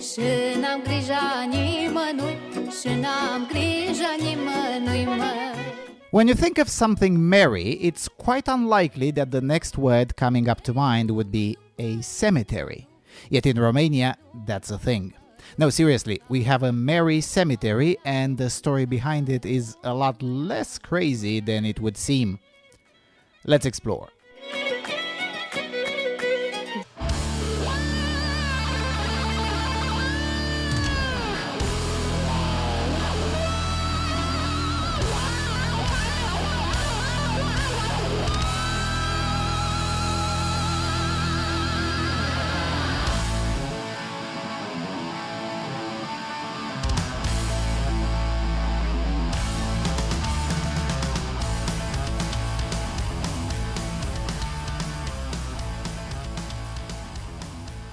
Și n-am grija nimănui, și n-am grija nimănui, măi. When you think of something merry, it's quite unlikely that the next word coming up to mind would be a cemetery. Yet in Romania, that's a thing. No, seriously, we have a merry cemetery, and the story behind it is a lot less crazy than it would seem. Let's explore.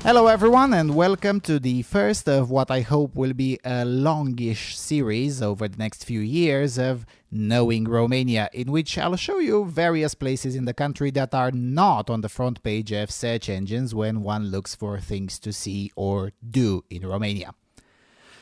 Hello everyone, and welcome to the first of what I hope will be a longish series over the next few years of Knowing Romania, in which I'll show you various places in the country that are not on the front page of search engines when one looks for things to see or do in Romania.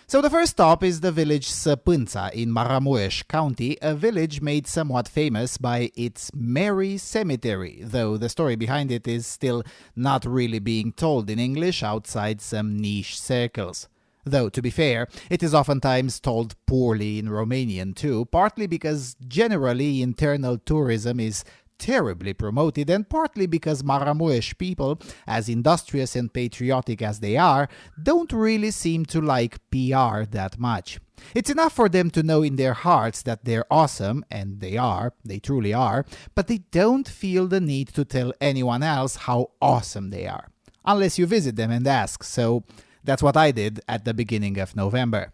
So the first stop is the village Săpânța in Maramureș County, a village made somewhat famous by its merry cemetery, though the story behind it is still not really being told in English outside some niche circles. Though, to be fair, it is oftentimes told poorly in Romanian too, partly because generally internal tourism is terribly promoted, and partly because Maramureș people, as industrious and patriotic as they are, don't really seem to like PR that much. It's enough for them to know in their hearts that they're awesome, and they truly are, but they don't feel the need to tell anyone else how awesome they are. Unless you visit them and ask, so that's what I did at the beginning of November.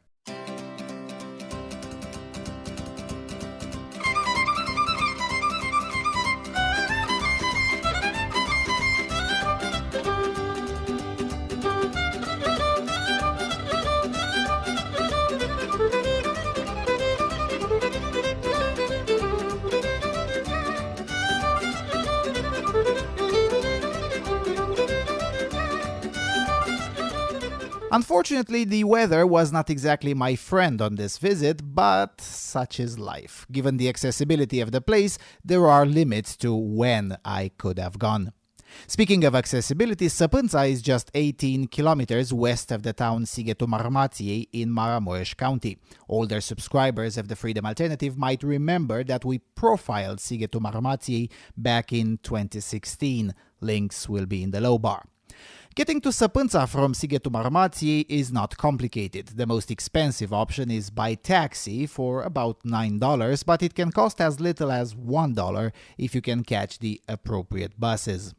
Unfortunately, the weather was not exactly my friend on this visit, but such is life. Given the accessibility of the place, there are limits to when I could have gone. Speaking of accessibility, Săpânța is just 18 kilometers west of the town Sighetul Marmației in Maramureș County. Older subscribers of the Freedom Alternative might remember that we profiled Sighetul Marmației back in 2016. Links will be in the low bar. Getting to Săpânța from Sighetul Marmației is not complicated. The most expensive option is by taxi for about $9, but it can cost as little as $1 if you can catch the appropriate buses.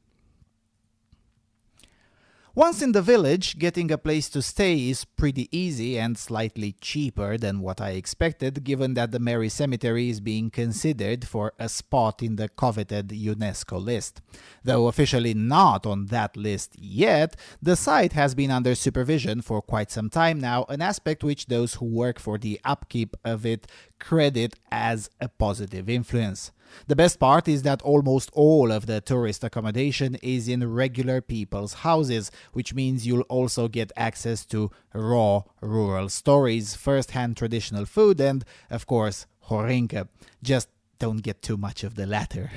Once in the village, getting a place to stay is pretty easy and slightly cheaper than what I expected, given that the Merry Cemetery is being considered for a spot in the coveted UNESCO list. Though officially not on that list yet, the site has been under supervision for quite some time now, an aspect which those who work for the upkeep of it credit as a positive influence. The best part is that almost all of the tourist accommodation is in regular people's houses, which means you'll also get access to raw rural stories, first-hand traditional food, and, of course, horincă. Just don't get too much of the latter.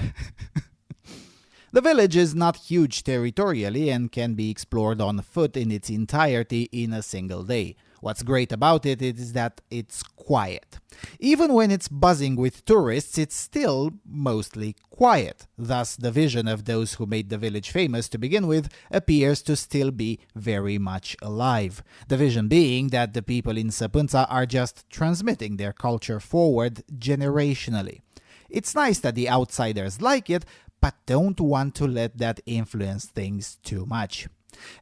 The village is not huge territorially and can be explored on foot in its entirety in a single day. What's great about it is that it's quiet. Even when it's buzzing with tourists, it's still mostly quiet. Thus, the vision of those who made the village famous to begin with appears to still be very much alive. The vision being that the people in Săpânța are just transmitting their culture forward generationally. It's nice that the outsiders like it, but don't want to let that influence things too much.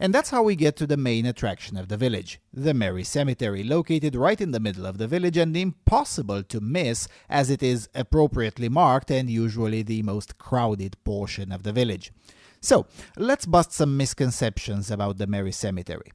And that's how we get to the main attraction of the village, the Merry Cemetery, located right in the middle of the village and impossible to miss as it is appropriately marked and usually the most crowded portion of the village. So, let's bust some misconceptions about the Merry Cemetery.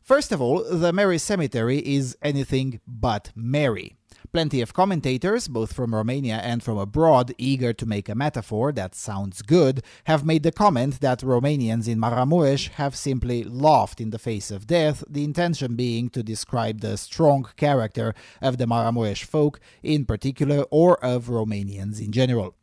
First of all, the Merry Cemetery is anything but merry. Plenty of commentators, both from Romania and from abroad, eager to make a metaphor that sounds good, have made the comment that Romanians in Maramureș have simply laughed in the face of death, the intention being to describe the strong character of the Maramureș folk in particular, or of Romanians in general.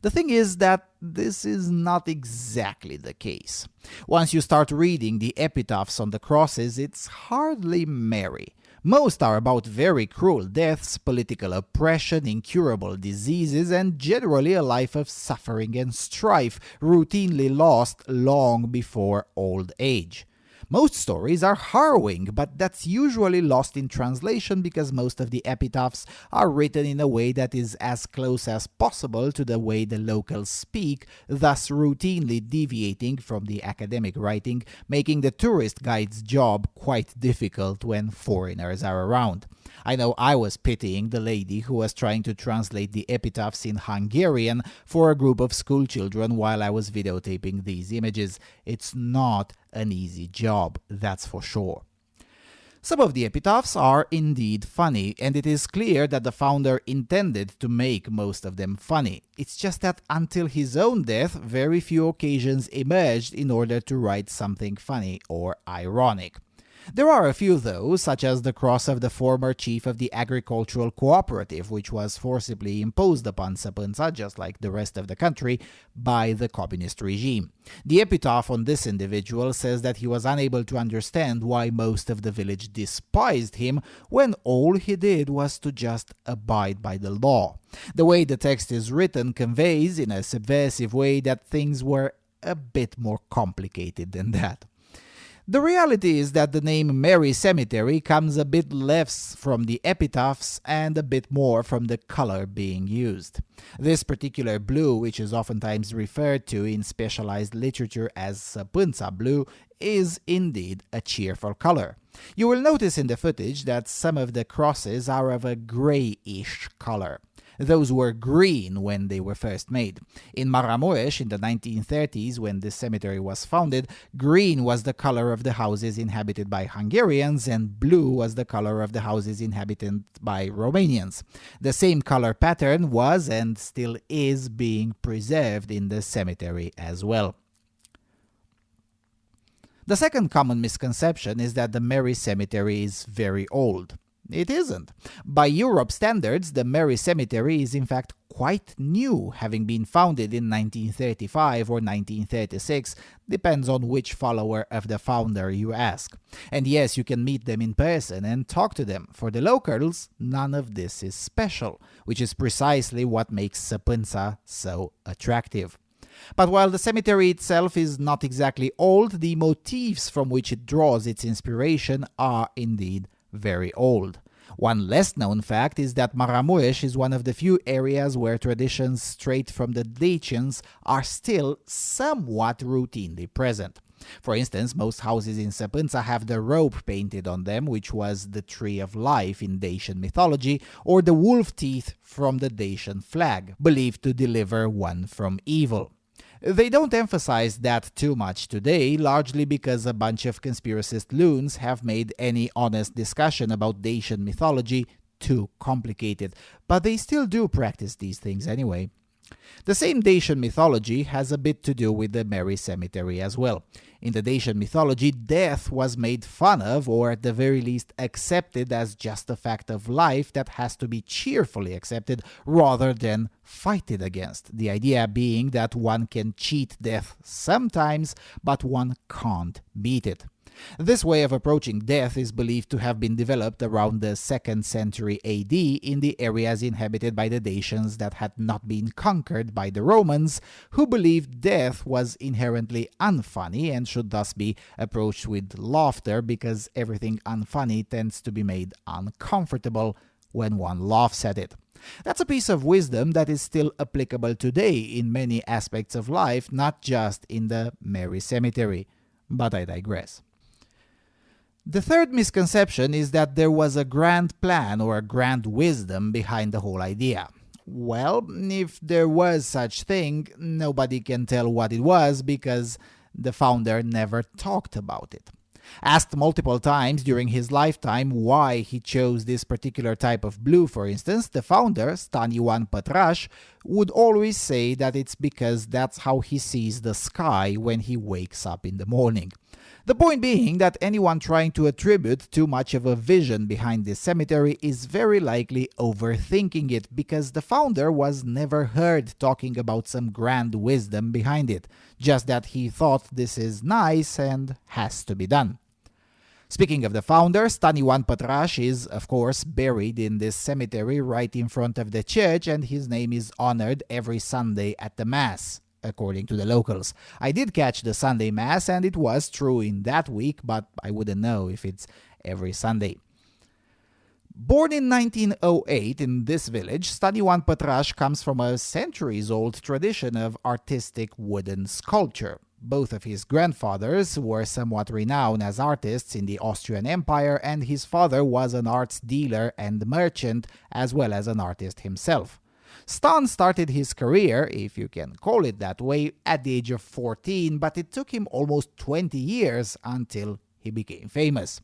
The thing is that this is not exactly the case. Once you start reading the epitaphs on the crosses, it's hardly merry. Most are about very cruel deaths, political oppression, incurable diseases, and generally a life of suffering and strife, routinely lost long before old age. Most stories are harrowing, but that's usually lost in translation because most of the epitaphs are written in a way that is as close as possible to the way the locals speak, thus routinely deviating from the academic writing, making the tourist guide's job quite difficult when foreigners are around. I know I was pitying the lady who was trying to translate the epitaphs in Hungarian for a group of school children while I was videotaping these images. It's not an easy job, that's for sure. Some of the epitaphs are indeed funny, and it is clear that the founder intended to make most of them funny. It's just that until his own death, very few occasions emerged in order to write something funny or ironic. There are a few, though, such as the cross of the former chief of the agricultural cooperative, which was forcibly imposed upon Săpânța, just like the rest of the country, by the communist regime. The epitaph on this individual says that he was unable to understand why most of the village despised him when all he did was to just abide by the law. The way the text is written conveys, in a subversive way, that things were a bit more complicated than that. The reality is that the name Mary Cemetery comes a bit less from the epitaphs and a bit more from the color being used. This particular blue, which is oftentimes referred to in specialized literature as Săpânța blue, is indeed a cheerful color. You will notice in the footage that some of the crosses are of a grayish color. Those were green when they were first made. In Maramureș in the 1930s, when this cemetery was founded, green was the color of the houses inhabited by Hungarians and blue was the color of the houses inhabited by Romanians. The same color pattern was and still is being preserved in the cemetery as well. The second common misconception is that the Mary Cemetery is very old. It isn't. By Europe standards, the Mary Cemetery is in fact quite new, having been founded in 1935 or 1936, depends on which follower of the founder you ask. And yes, you can meet them in person and talk to them. For the locals, none of this is special, which is precisely what makes Săpânța so attractive. But while the cemetery itself is not exactly old, the motifs from which it draws its inspiration are indeed very old. One less known fact is that Maramureș is one of the few areas where traditions straight from the Dacians are still somewhat routinely present. For instance, most houses in Săpânța have the rope painted on them, which was the tree of life in Dacian mythology, or the wolf teeth from the Dacian flag, believed to deliver one from evil. They don't emphasize that too much today, largely because a bunch of conspiracist loons have made any honest discussion about Dacian mythology too complicated, but they still do practice these things anyway. The same Dacian mythology has a bit to do with the Mary Cemetery as well. In the Dacian mythology, death was made fun of, or at the very least accepted as just a fact of life that has to be cheerfully accepted rather than fighted against. The idea being that one can cheat death sometimes, but one can't beat it. This way of approaching death is believed to have been developed around the 2nd century AD in the areas inhabited by the Dacians that had not been conquered by the Romans, who believed death was inherently unfunny and should thus be approached with laughter because everything unfunny tends to be made uncomfortable when one laughs at it. That's a piece of wisdom that is still applicable today in many aspects of life, not just in the Mary Cemetery. But I digress. The third misconception is that there was a grand plan or a grand wisdom behind the whole idea. Well, if there was such thing, nobody can tell what it was because the founder never talked about it. Asked multiple times during his lifetime why he chose this particular type of blue, for instance, the founder, Staniwan Pătraș, would always say that it's because that's how he sees the sky when he wakes up in the morning. The point being that anyone trying to attribute too much of a vision behind this cemetery is very likely overthinking it, because the founder was never heard talking about some grand wisdom behind it, just that he thought this is nice and has to be done. Speaking of the founder, Staniwan Pătraș is, of course, buried in this cemetery right in front of the church, and his name is honored every Sunday at the Mass, according to the locals. I did catch the Sunday Mass, and it was true in that week, but I wouldn't know if it's every Sunday. Born in 1908 in this village, Staniwan Pătraș comes from a centuries-old tradition of artistic wooden sculpture. Both of his grandfathers were somewhat renowned as artists in the Austrian Empire, and his father was an arts dealer and merchant, as well as an artist himself. Stan started his career, if you can call it that way, at the age of 14, but it took him almost 20 years until he became famous.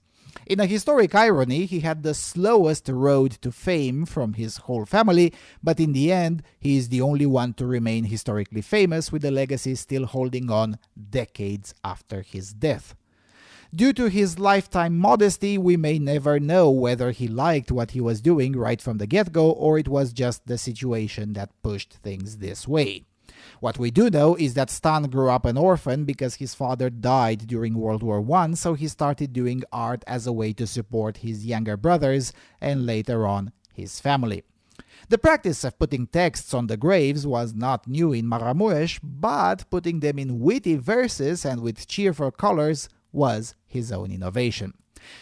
In a historic irony, he had the slowest road to fame from his whole family, but in the end, he is the only one to remain historically famous, with the legacy still holding on decades after his death. Due to his lifetime modesty, we may never know whether he liked what he was doing right from the get-go, or it was just the situation that pushed things this way. What we do know is that Stan grew up an orphan because his father died during World War I, so he started doing art as a way to support his younger brothers and later on his family. The practice of putting texts on the graves was not new in Maramureș, but putting them in witty verses and with cheerful colors was his own innovation.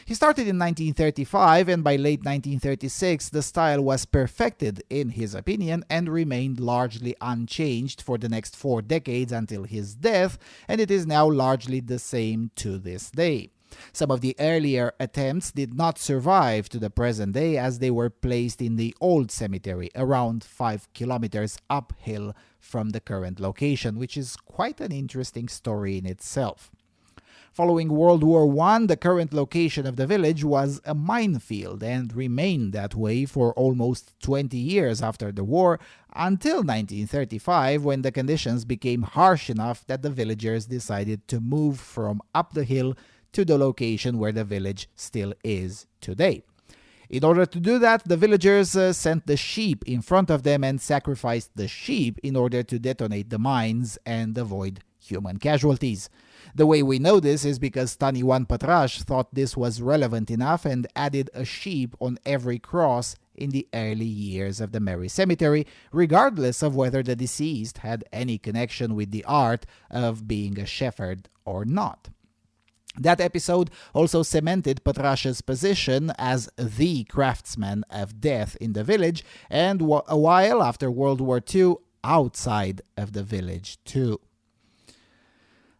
He started in 1935, and by late 1936 the style was perfected in his opinion and remained largely unchanged for the next 4 decades until his death, and it is now largely the same to this day. Some of the earlier attempts did not survive to the present day, as they were placed in the old cemetery around 5 kilometers uphill from the current location, which is quite an interesting story in itself. Following World War I, the current location of the village was a minefield and remained that way for almost 20 years after the war, until 1935, when the conditions became harsh enough that the villagers decided to move from up the hill to the location where the village still is today. In order to do that, the villagers sent the sheep in front of them and sacrificed the sheep in order to detonate the mines and avoid human casualties. The way we know this is because Staniwan Pătraș thought this was relevant enough and added a sheep on every cross in the early years of the Mary Cemetery, regardless of whether the deceased had any connection with the art of being a shepherd or not. That episode also cemented Pătraș's position as the craftsman of death in the village, and a while after World War II, outside of the village too.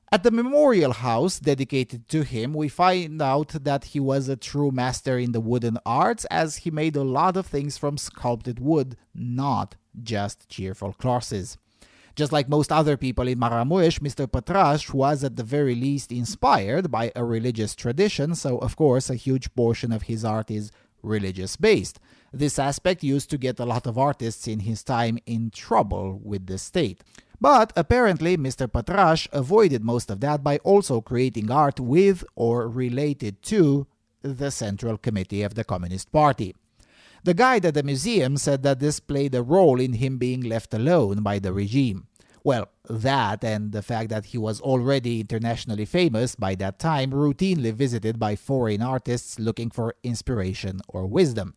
At the memorial house dedicated to him, we find out that he was a true master in the wooden arts, as he made a lot of things from sculpted wood, not just cheerful crosses. Just like most other people in Maramureș, Mr. Pătraș was at the very least inspired by a religious tradition, so of course a huge portion of his art is religious-based. This aspect used to get a lot of artists in his time in trouble with the state. But apparently Mr. Pătraș avoided most of that by also creating art with or related to the Central Committee of the Communist Party. The guide at the museum said that this played a role in him being left alone by the regime. Well, that and the fact that he was already internationally famous by that time, routinely visited by foreign artists looking for inspiration or wisdom.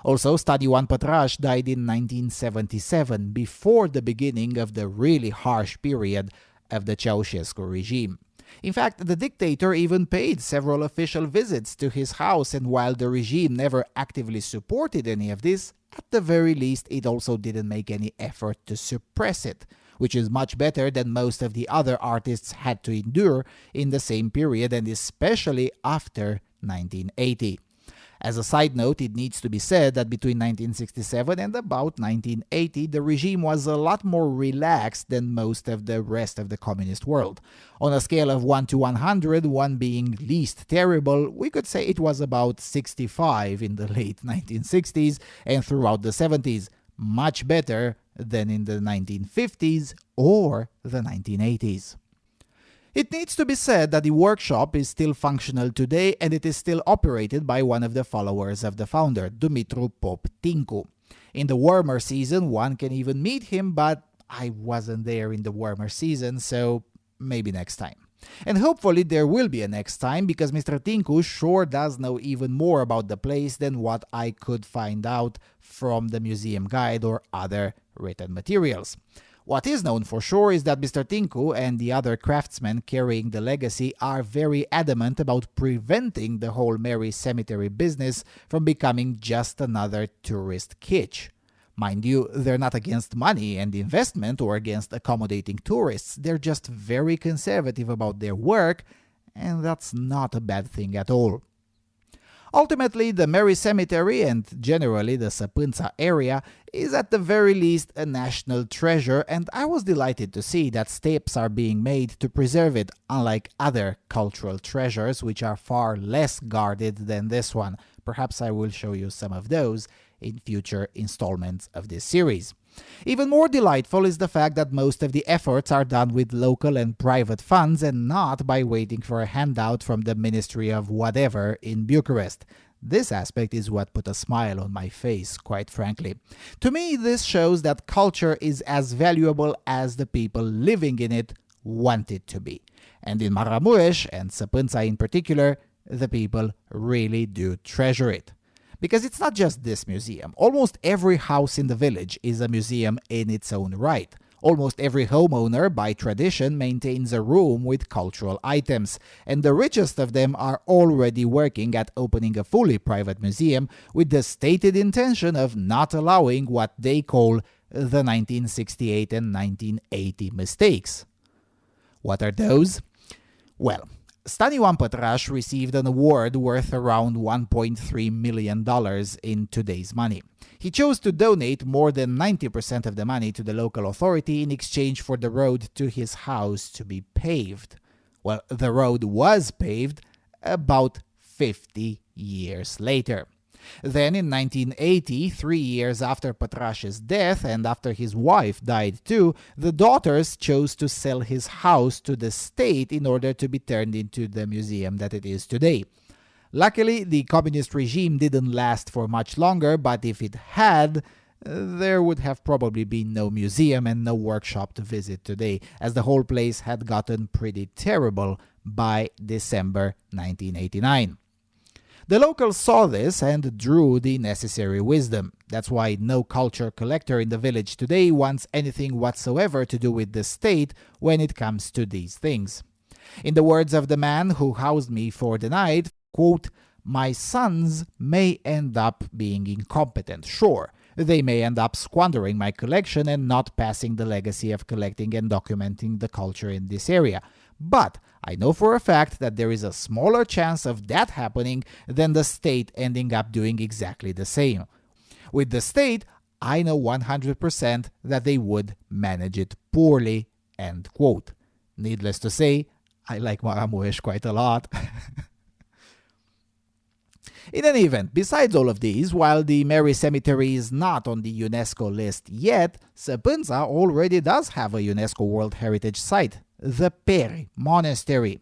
Also, Staniwan Pătraș died in 1977, before the beginning of the really harsh period of the Ceausescu regime. In fact, the dictator even paid several official visits to his house, and while the regime never actively supported any of this, at the very least it also didn't make any effort to suppress it, which is much better than most of the other artists had to endure in the same period, and especially after 1980. As a side note, it needs to be said that between 1967 and about 1980, the regime was a lot more relaxed than most of the rest of the communist world. On a scale of 1 to 100, 1 being least terrible, we could say it was about 65 in the late 1960s and throughout the 70s, much better than in the 1950s or the 1980s. It needs to be said that the workshop is still functional today and it is still operated by one of the followers of the founder, Dumitru Pop-Tinku. In the warmer season, one can even meet him, but I wasn't there in the warmer season, so maybe next time. And hopefully there will be a next time, because Mr. Tinku sure does know even more about the place than what I could find out from the museum guide or other written materials. What is known for sure is that Mr. Tinku and the other craftsmen carrying the legacy are very adamant about preventing the whole Mary Cemetery business from becoming just another tourist kitsch. Mind you, they're not against money and investment or against accommodating tourists, they're just very conservative about their work, and that's not a bad thing at all. Ultimately, the Mary Cemetery and generally the Săpânța area is at the very least a national treasure, and I was delighted to see that steps are being made to preserve it, unlike other cultural treasures which are far less guarded than this one. Perhaps I will show you some of those in future installments of this series. Even more delightful is the fact that most of the efforts are done with local and private funds and not by waiting for a handout from the Ministry of whatever in Bucharest. This aspect is what put a smile on my face, quite frankly. To me, this shows that culture is as valuable as the people living in it want it to be. And in Maramureș, and Săpânța in particular, the people really do treasure it. Because it's not just this museum. Almost every house in the village is a museum in its own right. Almost every homeowner, by tradition, maintains a room with cultural items, and the richest of them are already working at opening a fully private museum with the stated intention of not allowing what they call the 1968 and 1980 mistakes. What are those? Well, Stani Ioan Pătraș received an award worth around $1.3 million in today's money. He chose to donate more than 90% of the money to the local authority in exchange for the road to his house to be paved. Well, the road was paved about 50 years later. Then in 1980, 3 years after Pătraș's death and after his wife died too, the daughters chose to sell his house to the state in order to be turned into the museum that it is today. Luckily, the communist regime didn't last for much longer, but if it had, there would have probably been no museum and no workshop to visit today, as the whole place had gotten pretty terrible by December 1989. The locals saw this and drew the necessary wisdom. That's why no culture collector in the village today wants anything whatsoever to do with the state when it comes to these things. In the words of the man who housed me for the night, quote, "My sons may end up being incompetent, sure. They may end up squandering my collection and not passing the legacy of collecting and documenting the culture in this area. But I know for a fact that there is a smaller chance of that happening than the state ending up doing exactly the same. With the state, I know 100% that they would manage it poorly," end quote. Needless to say, I like Maramureș quite a lot. In any event, besides all of these, while the Mary Cemetery is not on the UNESCO list yet, Săpânța already does have a UNESCO World Heritage Site, the Peri Monastery.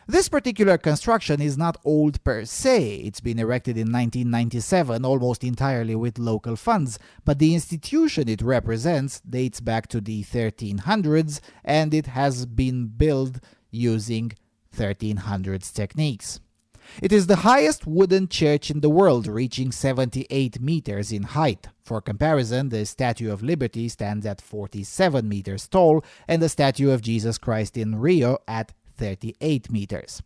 This particular construction is not old per se. It's been erected in 1997 almost entirely with local funds, but the institution it represents dates back to the 1300s and it has been built using 1300s techniques. It is the highest wooden church in the world, reaching 78 meters in height. For comparison, the Statue of Liberty stands at 47 meters tall and the statue of Jesus Christ in Rio at 38 meters.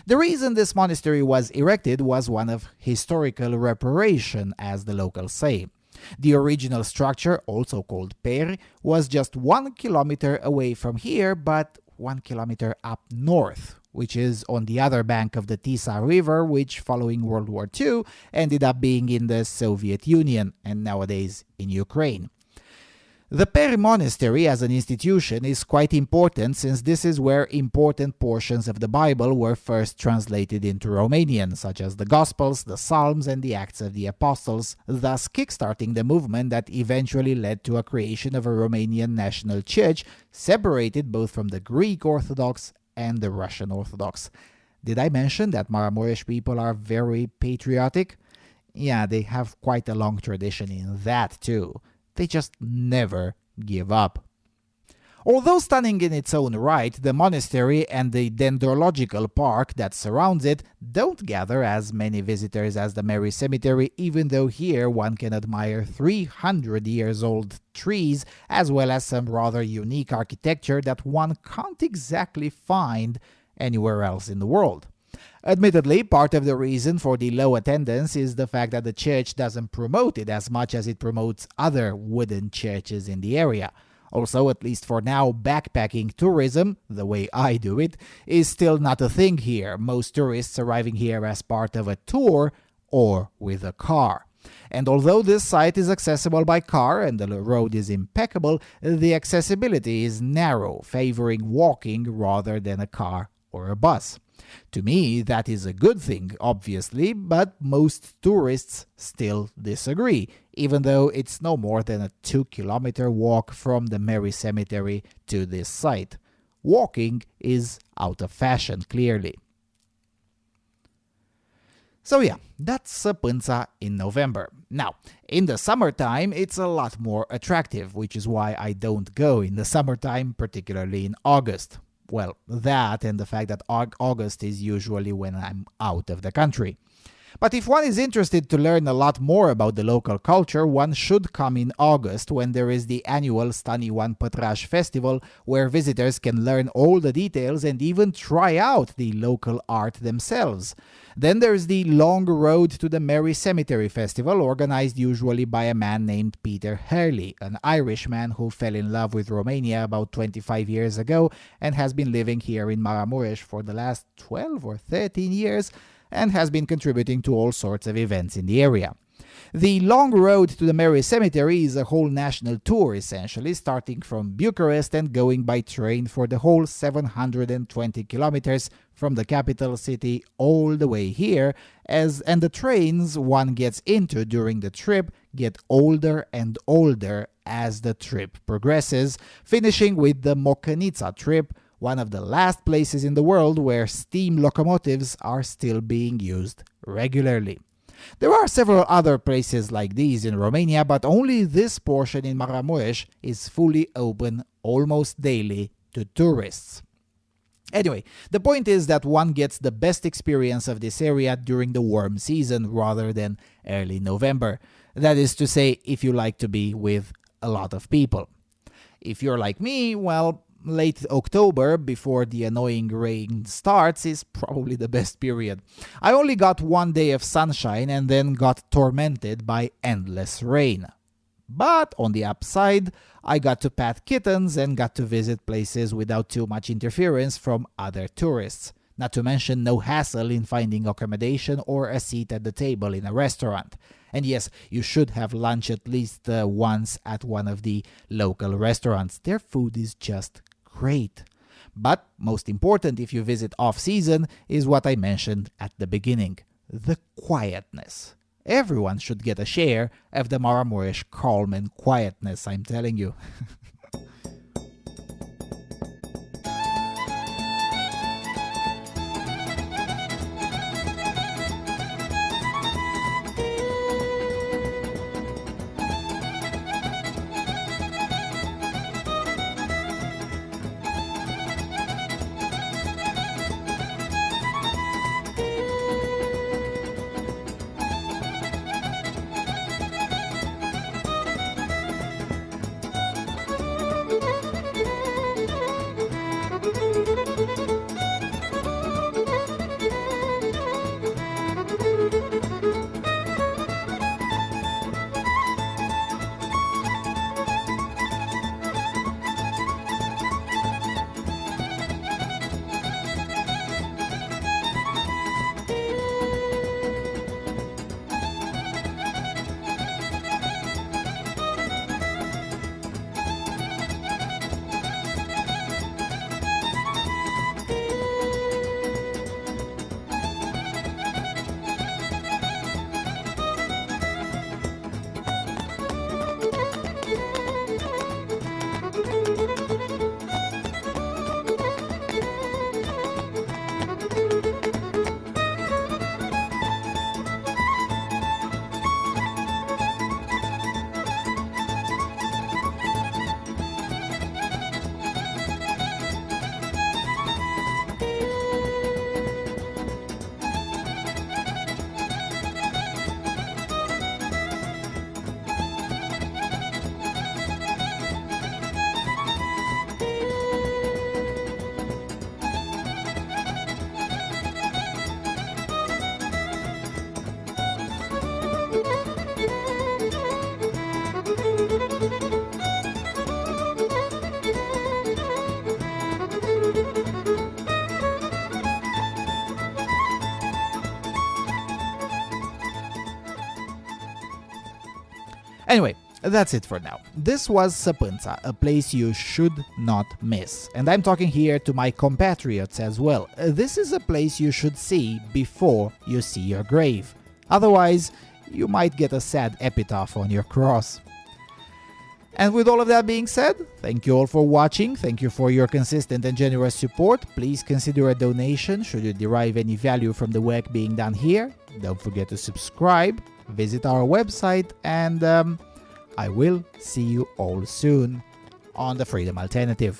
The reason this monastery was erected was one of historical reparation, as the locals say. The original structure, also called Per, was just 1 kilometer away from here, but 1 kilometer up north, which is on the other bank of the Tisa River, which following World War II ended up being in the Soviet Union and nowadays in Ukraine. The Peri Monastery as an institution is quite important since this is where important portions of the Bible were first translated into Romanian, such as the Gospels, the Psalms, and the Acts of the Apostles, thus kickstarting the movement that eventually led to a creation of a Romanian national church separated both from the Greek Orthodox and the Russian Orthodox. Did I mention that Maramureș people are very patriotic? Yeah, they have quite a long tradition in that too. They just never give up. Although stunning in its own right, the monastery and the dendrological park that surrounds it don't gather as many visitors as the Mary Cemetery, even though here one can admire 300 years old trees as well as some rather unique architecture that one can't exactly find anywhere else in the world. Admittedly, part of the reason for the low attendance is the fact that the church doesn't promote it as much as it promotes other wooden churches in the area. Also, at least for now, backpacking tourism, the way I do it, is still not a thing here, most tourists arriving here as part of a tour or with a car. And although this site is accessible by car and the road is impeccable, the accessibility is narrow, favoring walking rather than a car or a bus. To me, that is a good thing, obviously, but most tourists still disagree, even though it's no more than a 2-kilometer walk from the Mary Cemetery to this site. Walking is out of fashion, clearly. So yeah, that's Săpânța in November. Now, in the summertime, it's a lot more attractive, which is why I don't go in the summertime, particularly in August. Well, that and the fact that August is usually when I'm out of the country. But if one is interested to learn a lot more about the local culture, one should come in August when there is the annual Stani One Pătraș Festival, where visitors can learn all the details and even try out the local art themselves. Then there's the Long Road to the Mary Cemetery Festival, organized usually by a man named Peter Hurley, an Irishman who fell in love with Romania about 25 years ago and has been living here in Maramureș for the last 12 or 13 years and has been contributing to all sorts of events in the area. The Long Road to the Mary Cemetery is a whole national tour, essentially, starting from Bucharest and going by train for the whole 720 kilometers from the capital city all the way here, and the trains one gets into during the trip get older and older as the trip progresses, finishing with the Mocănița trip, one of the last places in the world where steam locomotives are still being used regularly. There are several other places like these in Romania, but only this portion in Maramureș is fully open almost daily to tourists. Anyway, the point is that one gets the best experience of this area during the warm season rather than early November. That is to say, if you like to be with a lot of people. If you're like me, well, late October, before the annoying rain starts, is probably the best period. I only got one day of sunshine and then got tormented by endless rain. But on the upside, I got to pet kittens and got to visit places without too much interference from other tourists. Not to mention no hassle in finding accommodation or a seat at the table in a restaurant. And yes, you should have lunch at least once at one of the local restaurants. Their food is just great. But most important if you visit off-season is what I mentioned at the beginning, the quietness. Everyone should get a share of the Maramureș calm and quietness, I'm telling you. Anyway, that's it for now. This was Săpânța, a place you should not miss. And I'm talking here to my compatriots as well. This is a place you should see before you see your grave. Otherwise, you might get a sad epitaph on your cross. And with all of that being said, thank you all for watching. Thank you for your consistent and generous support. Please consider a donation should you derive any value from the work being done here. Don't forget to subscribe, visit our website, and I will see you all soon on the Freedom Alternative.